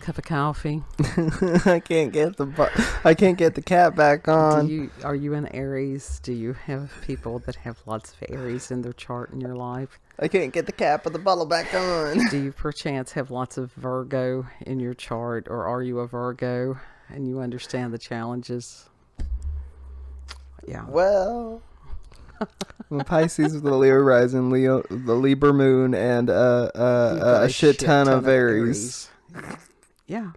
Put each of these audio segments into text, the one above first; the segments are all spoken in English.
cup of coffee? I can't get the cat back on. Are you an Aries? Do you have people that have lots of Aries in their chart in your life? I can't get the cap of the bottle back on. Do you perchance have lots of Virgo in your chart, or are you a Virgo and you understand the challenges? Yeah. Well, I'm a Pisces with a Leo rising, the Libra moon, and a shit ton of Aries. Yeah.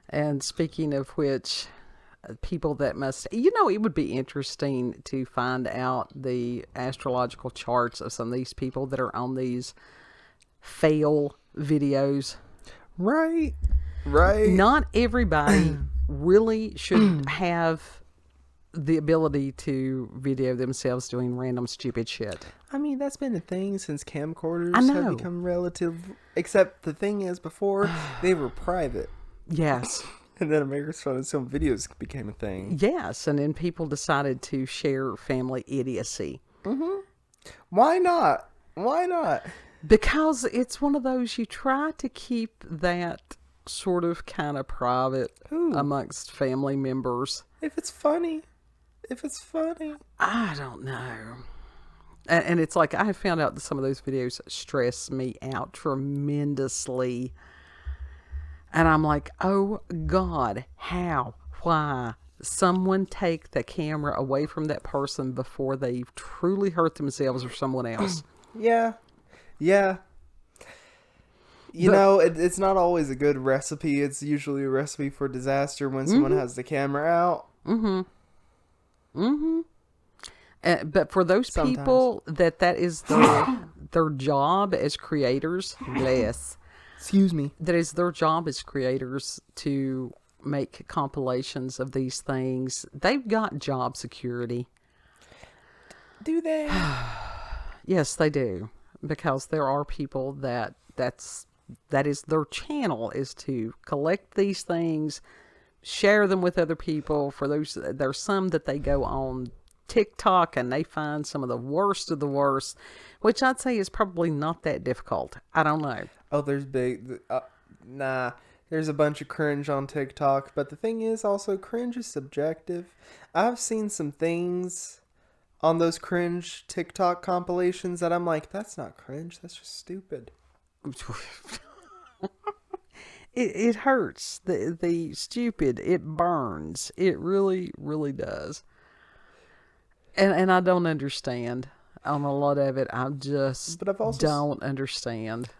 And speaking of which, people that must, it would be interesting to find out the astrological charts of some of these people that are on these fail videos. Right. Not everybody really should have the ability to video themselves doing random stupid shit. I mean, that's been a thing since camcorders have become relative. Except the thing is, before they were private. Yes. And then America's Fun and Film Videos became a thing. Yes, and then people decided to share family idiocy. Mm-hmm. Why not? Because it's one of those, you try to keep that sort of kind of private amongst family members. If it's funny. I don't know. And it's like, I have found out that some of those videos stress me out tremendously. And I'm like, oh God, how? Why? Someone take the camera away from that person before they've truly hurt themselves or someone else. Yeah. It's not always a good recipe. It's usually a recipe for disaster when someone has the camera out. But for those people that is their job as creators, Excuse me. that is their job as creators to make compilations of these things, they've got job security. Do they? Yes, they do. Because there are people that is their channel, is to collect these things, share them with other people. For those, there's some that they go on TikTok and they find some of the worst of the worst, which I'd say is probably not that difficult. I don't know. Oh, there's there's a bunch of cringe on TikTok, but the thing is also, cringe is subjective. I've seen some things on those cringe TikTok compilations that I'm like, that's not cringe, that's just stupid. It hurts. The stupid, it burns. It really, really does. And I don't understand on a lot of it. I just don't understand.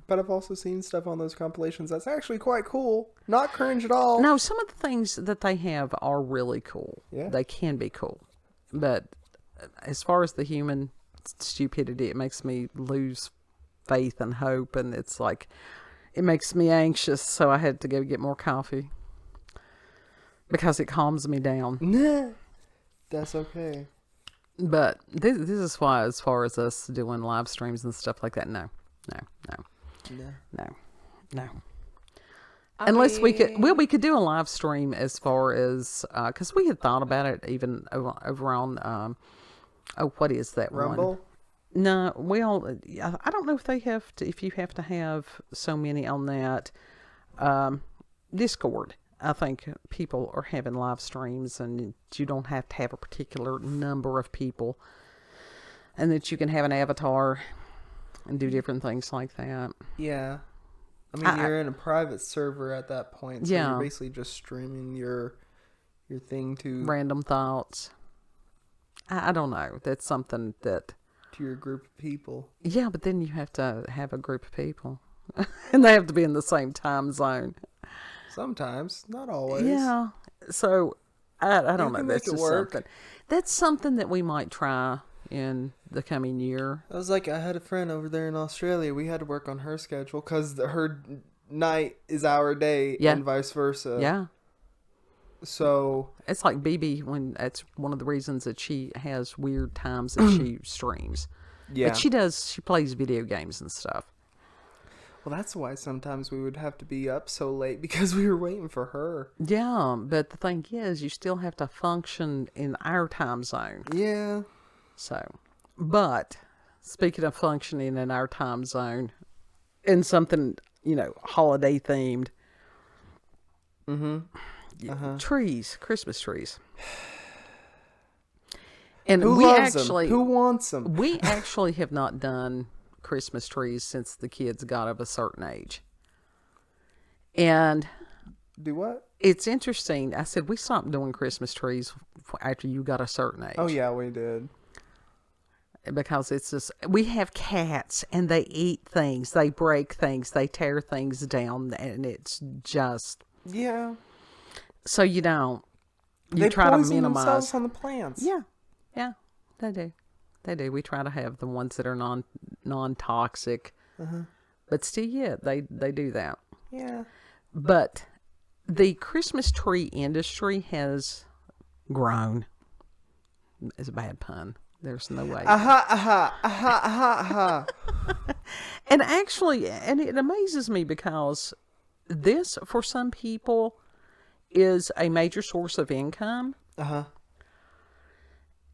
But I've also seen stuff on those compilations that's actually quite cool. Not cringe at all. No, some of the things that they have are really cool. Yeah. They can be cool. But as far as the human stupidity, it makes me lose faith and hope. And it's like, it makes me anxious. So I had to go get more coffee. Because it calms me down. Nah, that's okay. But this is why, as far as us doing live streams and stuff like that, no. Unless we could do a live stream as far as, because we had thought about it even over on, what is that Rumble? one? No, I don't know if you have to have so many on that, Discord. I think people are having live streams and you don't have to have a particular number of people, and that you can have an avatar and do different things like that. Yeah. I mean, you're in a private server at that point, so you're basically just streaming your thing to random thoughts. I don't know. That's something that to your group of people. Yeah, but then you have to have a group of people, and they have to be in the same time zone. Sometimes, not always. Yeah. So I don't know. That's just something. That's something that we might try in the coming year. I was like, I had a friend over there in Australia. We had to work on her schedule because her night is our day, and vice versa. Yeah. So it's like BB, when that's one of the reasons that she has weird times that she streams. Yeah. But she plays video games and stuff. Well, that's why sometimes we would have to be up so late, because we were waiting for her. Yeah, but the thing is, you still have to function in our time zone. Yeah. So, but speaking of functioning in our time zone, and something holiday themed. Mm-hmm. Trees, Christmas trees. And Who we loves actually, them? Who wants them? we actually have not done Christmas trees since the kids got of a certain age. And Do what? it's interesting. I said we stopped doing Christmas trees after you got a certain age. Oh yeah, we did. Because it's just, we have cats and they eat things, they break things, they tear things down, and it's just, Yeah. so you They try to poison minimize. themselves on the plants. Yeah, they do. We try to have the ones that are non-toxic, but still, yeah, they do that. Yeah. But the Christmas tree industry has grown. It's a bad pun. There's no way. And actually, and it amazes me because this, for some people, is a major source of income.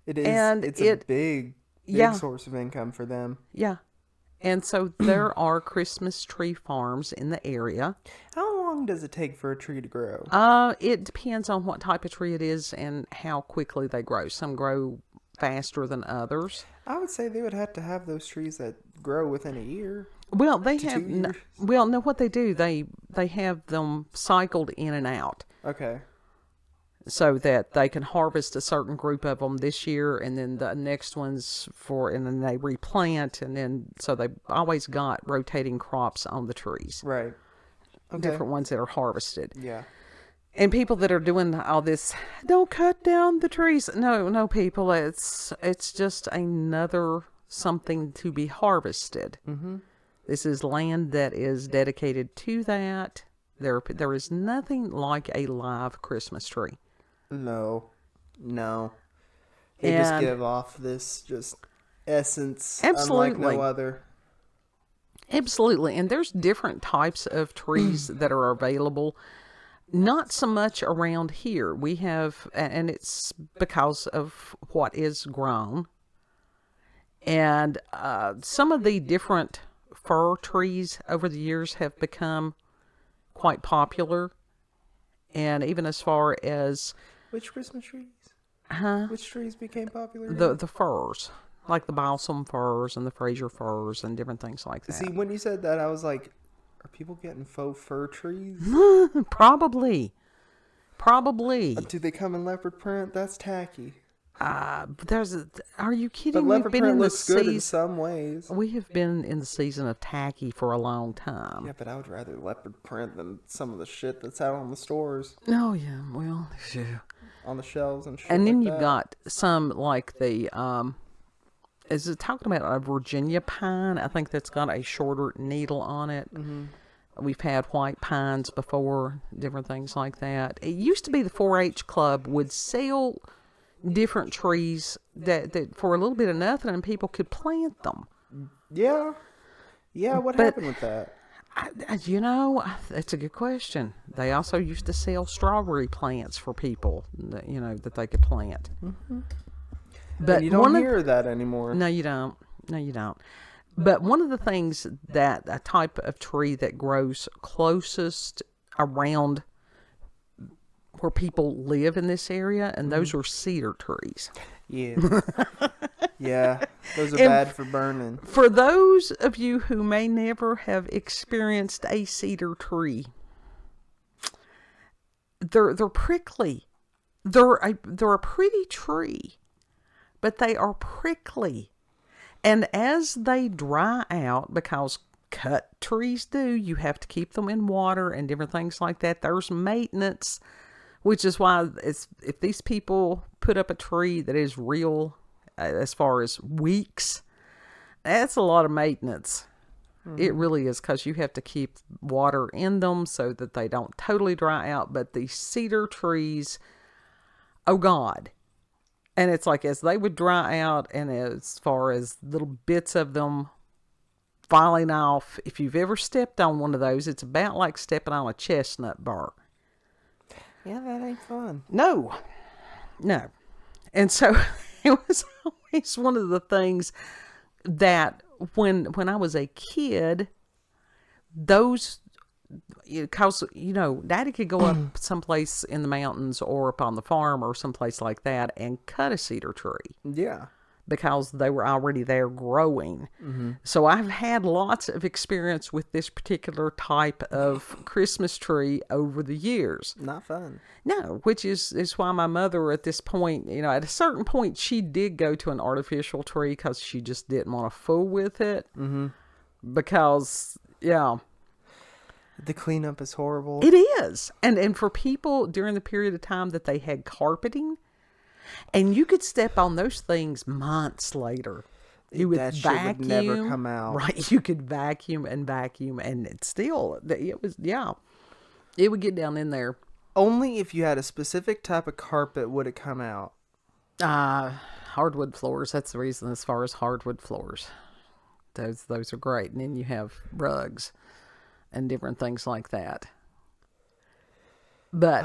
It is. And it's a big yeah. source of income for them. Yeah. And so there are Christmas tree farms in the area. How long does it take for a tree to grow? It depends on what type of tree it is and how quickly they grow. Some grow faster than others. I would say they would have to have those trees that grow within a year. Well, they to have 2 years. no. What they do, they have them cycled in and out, Okay. so that they can harvest a certain group of them this year, and then the next ones and then they replant, and then so they've always got rotating crops on the trees, Right. Okay. different ones that are harvested. Yeah. And people that are doing all this, don't cut down the trees. No, people, it's just another something to be harvested. Mm-hmm. This is land that is dedicated to that. There is nothing like a live Christmas tree. No. They just And- give off this just essence Absolutely. unlike no other. Absolutely. And there's different types of trees that are available. Not so much around here. We have, and it's because of what is grown. And some of the different fir trees over the years have become quite popular. And even as far as Which Christmas trees? Which trees became popular? the firs, like the balsam firs and the Fraser firs and different things like that. See, when you said that, I was like, are people getting faux fir trees? Probably. Do they come in leopard print? That's tacky. Are you kidding? But We've leopard been print in the looks good in season. some ways. We have been in the season of tacky for a long time. Yeah, but I would rather leopard print than some of the shit that's out on the stores, Oh yeah, well, yeah. on the shelves and shit. And then like you've that. got some like the is it talking about a Virginia pine? I think that's got a shorter needle on it. Mm-hmm. We've had white pines before, different things like that. It used to be the 4-H club would sell different trees that for a little bit of nothing, and people could plant them. Yeah. What But- happened with that? That's a good question. They also used to sell strawberry plants for people, that they could plant. Mm-hmm. But And you don't hear that anymore. No, you don't. But one of the things that a type of tree that grows closest around where people live in this area, and those are cedar trees. Yeah. Yeah. Those are And bad for burning. For those of you who may never have experienced a cedar tree, they're prickly. They're a pretty tree, but they are prickly. And as they dry out, because cut trees do, you have to keep them in water and different things like that. There's maintenance, which is why if these people put up a tree that is real, as far as weeks, that's a lot of maintenance. Mm-hmm. It really is, because you have to keep water in them so that they don't totally dry out. But the cedar trees, oh God. And it's like as they would dry out, and as far as little bits of them falling off, if you've ever stepped on one of those, it's about like stepping on a chestnut bark. Yeah, that ain't fun. No. And so it was always one of the things that when I was a kid, those, because, Daddy could go up someplace in the mountains or up on the farm or someplace like that and cut a cedar tree Yeah. because they were already there growing. So I've had lots of experience with this particular type of Christmas tree over the years. Not fun. No, which is why my mother at this point, at a certain point, she did go to an artificial tree because she just didn't want to fool with it. Because, yeah. The cleanup is horrible. It is. And for people during the period of time that they had carpeting, and you could step on those things months later. You would that vacuum. shit would never come out. Right. You could vacuum, and it still, it would get down in there. Only if you had a specific type of carpet would it come out. Hardwood floors. That's the reason as far as hardwood floors. Those are great. And then you have rugs and different things like that. But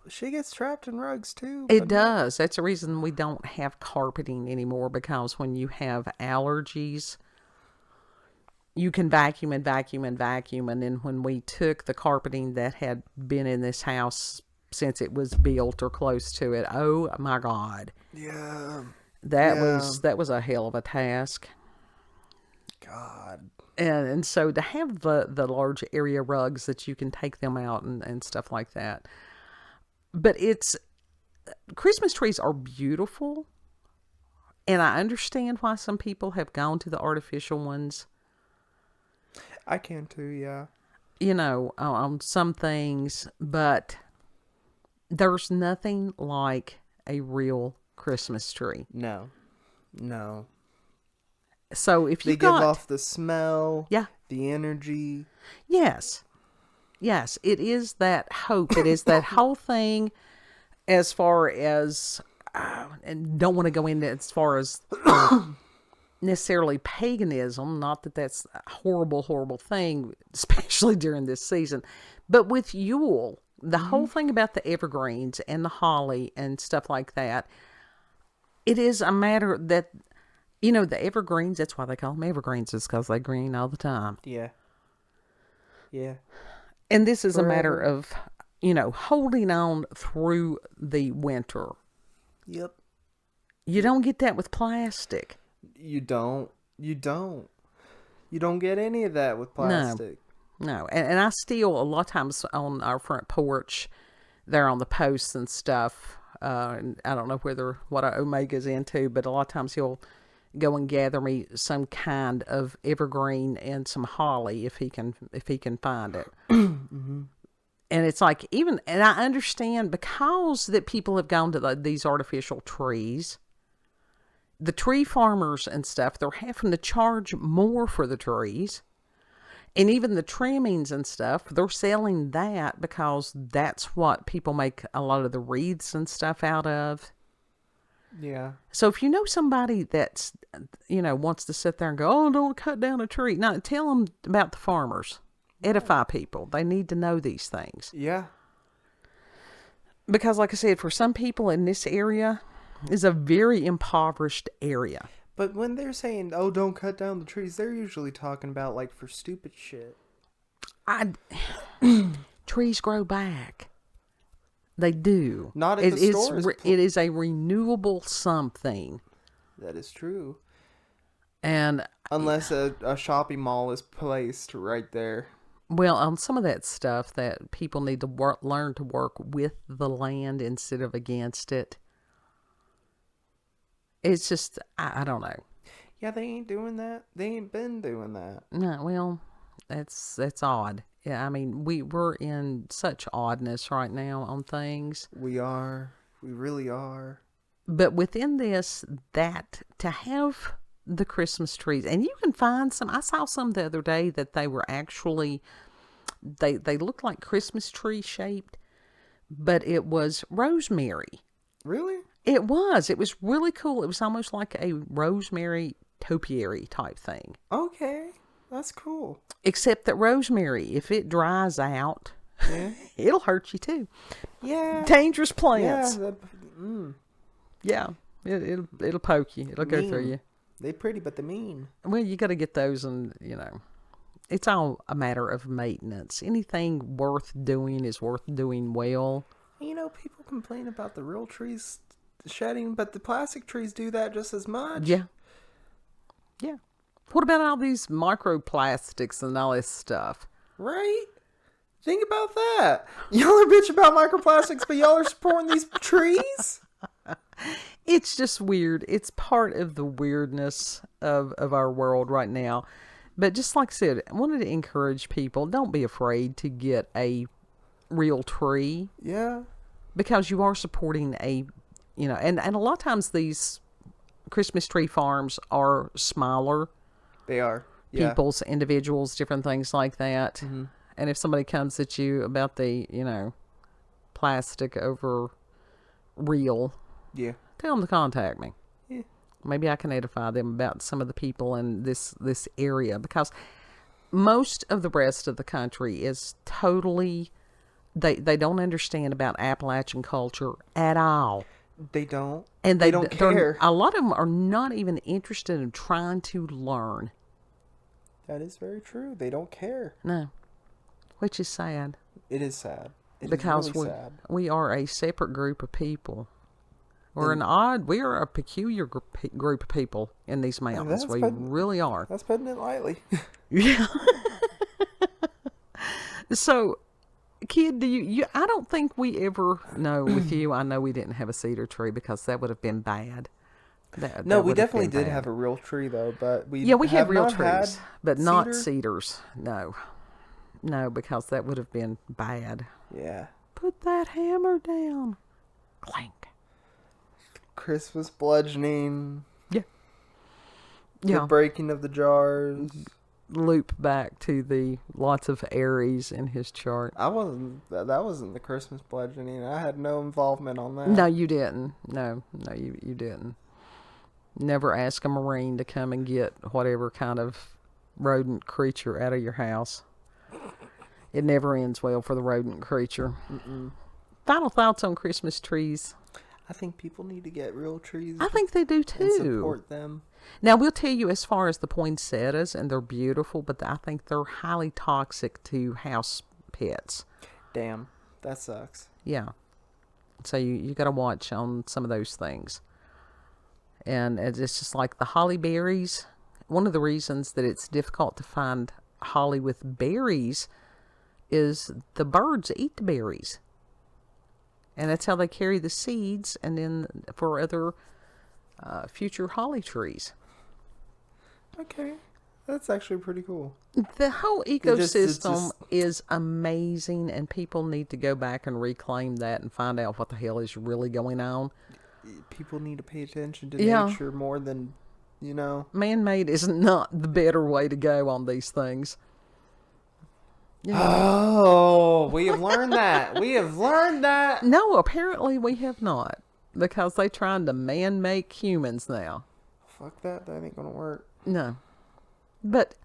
she gets trapped in rugs too. it does. That's the reason we don't have carpeting anymore, because when you have allergies, you can vacuum and vacuum and vacuum. And then when we took the carpeting that had been in this house since it was built or close to it, oh my God. Yeah. That was a hell of a task. God. And so to have the large area rugs that you can take them out and stuff like that. But Christmas trees are beautiful. And I understand why some people have gone to the artificial ones. I can too, yeah. On some things. But there's nothing like a real Christmas tree. No. So if you give off the smell, the energy. Yes, it is that hope. It is that whole thing. As far as, and don't want to go into as far as necessarily paganism. Not that that's a horrible thing, especially during this season. But with Yule, the whole thing about the evergreens and the holly and stuff like that, it is a matter that. The evergreens, that's why they call them evergreens, is because they green all the time. Yeah. And this is a matter of, holding on through the winter. Yep. You don't get that with plastic. You don't get any of that with plastic. No. And I still, a lot of times on our front porch, there on the posts and stuff, and I don't know what our Omega's into, but a lot of times he'll go and gather me some kind of evergreen and some holly if he can find it. And it's like, and I understand, because that people have gone to these artificial trees, the tree farmers and stuff, they're having to charge more for the trees. And even the trimmings and stuff, they're selling that because that's what people make a lot of the wreaths and stuff out of. Yeah. So if you know somebody that's, wants to sit there and go, oh, don't cut down a tree. No, tell them about the farmers. Edify people. They need to know these things. Yeah. Because like I said, for some people in this area, is a very impoverished area. But when they're saying, oh, don't cut down the trees, they're usually talking about, like, for stupid shit. Trees grow back. They do. Not at the stores. It is a renewable something. That is true. And unless a shopping mall is placed right there. Well, on some of that stuff that people need to learn to work with the land instead of against it. It's just, I don't know. Yeah, they ain't doing that. They ain't been doing that. No, well, that's odd. Yeah, I mean, we're in such oddness right now on things. We are. We really are. But within this, that to have the Christmas trees, and you can find some. I saw some the other day that they were actually, they looked like Christmas tree shaped, but it was rosemary. Really? It was. It was really cool. It was almost like a rosemary topiary type thing. Okay. That's cool. Except that rosemary, if it dries out, it'll hurt you too. Yeah. Dangerous plants. Yeah. It'll poke you. It'll go through you. They pretty, but they mean. Well, you got to get those and, it's all a matter of maintenance. Anything worth doing is worth doing well. You know, people complain about the real trees shedding, but the plastic trees do that just as much. Yeah. Yeah. What about all these microplastics and all this stuff? Right? Think about that. Y'all are bitch about microplastics, but y'all are supporting these trees? It's just weird. It's part of the weirdness of our world right now. But just like I said, I wanted to encourage people, don't be afraid to get a real tree. Yeah. Because you are supporting a, and a lot of times these Christmas tree farms are smaller. They are. Yeah. People's, individuals, different things like that. Mm-hmm. And if somebody comes at you about the, plastic over real, yeah, tell them to contact me. Yeah. Maybe I can edify them about some of the people in this area, because most of the rest of the country is totally, they don't understand about Appalachian culture at all. They don't. And they don't care. A lot of them are not even interested in trying to learn. That is very true. They don't care. No. Which is sad. It is sad. Because is really sad. We are a separate group of people. We are a peculiar group of people in these mountains. We really are. That's putting it lightly. Yeah. So, kid, I don't think we ever, with you, I know we didn't have a cedar tree because that would have been bad. No, we definitely did have a real tree though, but we had real trees, but not cedars. No, because that would have been bad. Yeah. Put that hammer down. Clank. Christmas bludgeoning. Yeah. The breaking of the jars. Loop back to the lots of Aries in his chart. That wasn't the Christmas bludgeoning. I had no involvement on that. No, you didn't. No, you didn't. Never ask a Marine to come and get whatever kind of rodent creature out of your house. It never ends well for the rodent creature. Mm-mm. Final thoughts on Christmas trees? I think people need to get real trees. I think they do too. And support them. Now, we'll tell you as far as the poinsettias, and they're beautiful, but I think they're highly toxic to house pets. Damn, that sucks. Yeah. So you got to watch on some of those things. And it's just like the holly berries. One of the reasons that it's difficult to find holly with berries is the birds eat the berries. And that's how they carry the seeds and then for other future holly trees. Okay. That's actually pretty cool. The whole ecosystem is amazing, and people need to go back and reclaim that and find out what the hell is really going on. People need to pay attention to nature more than, Man-made is not the better way to go on these things. Oh, we have learned that. We have learned that. No, apparently we have not. Because they're trying to man-make humans now. Fuck that. That ain't gonna work. No. But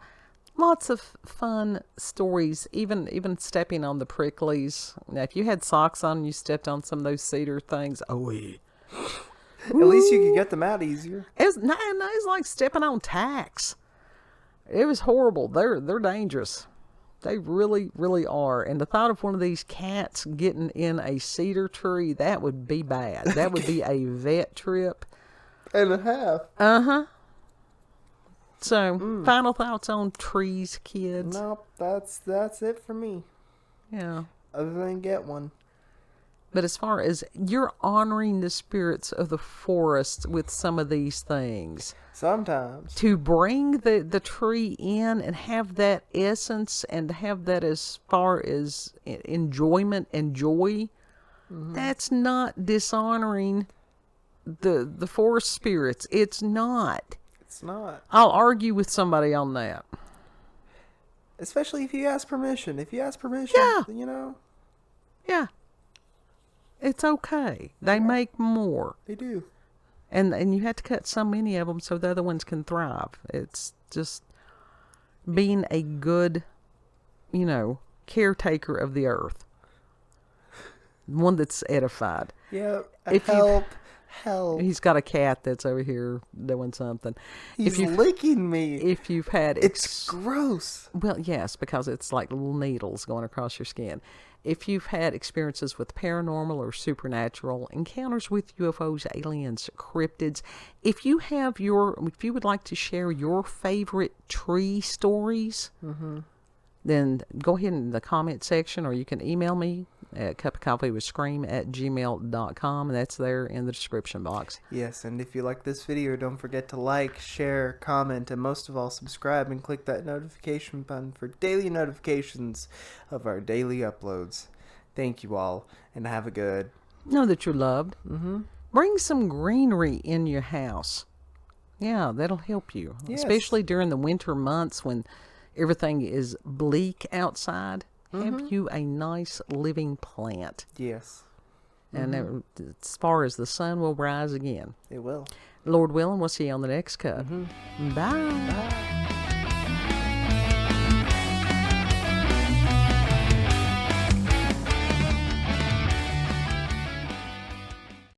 lots of fun stories, even stepping on the pricklies. Now, if you had socks on and you stepped on some of those cedar things, At least you could get them out easier. It was like stepping on tacks. It was horrible. They're dangerous. They really, really are. And the thought of one of these cats getting in a cedar tree, that would be bad. That would be a vet trip. And a half. Uh-huh. So, final thoughts on trees, kids? Nope, that's it for me. Yeah. Other than get one. But as far as you're honoring the spirits of the forest with some of these things. Sometimes. To bring the tree in and have that essence and have that as far as enjoyment and joy, that's not dishonoring the forest spirits. It's not. It's not. I'll argue with somebody on that. Especially if you ask permission. Yeah. Yeah. It's okay. They make more. They do. And you have to cut so many of them so the other ones can thrive. It's just being a good, caretaker of the earth. One that's edified. Yeah. Help. He's got a cat that's over here doing something. He's licking me. If you've had... It's gross. Well, yes, because it's like little needles going across your skin. If you've had experiences with paranormal or supernatural, encounters with UFOs, aliens, cryptids, if you would like to share your favorite tree stories, then go ahead in the comment section, or you can email me at cupofcoffeewithscream@gmail.com, and that's there in the description box. Yes, and if you like this video, don't forget to like, share, comment, and most of all, subscribe and click that notification button for daily notifications of our daily uploads. Thank you all, and have a good... Know that you're loved. Bring some greenery in your house. Yeah, that'll help you, Yes. especially during the winter months when everything is bleak outside. Have you a nice living plant. Yes. And as far as the sun will rise again. It will. Lord willing, we'll see you on the next cup. Bye. Bye.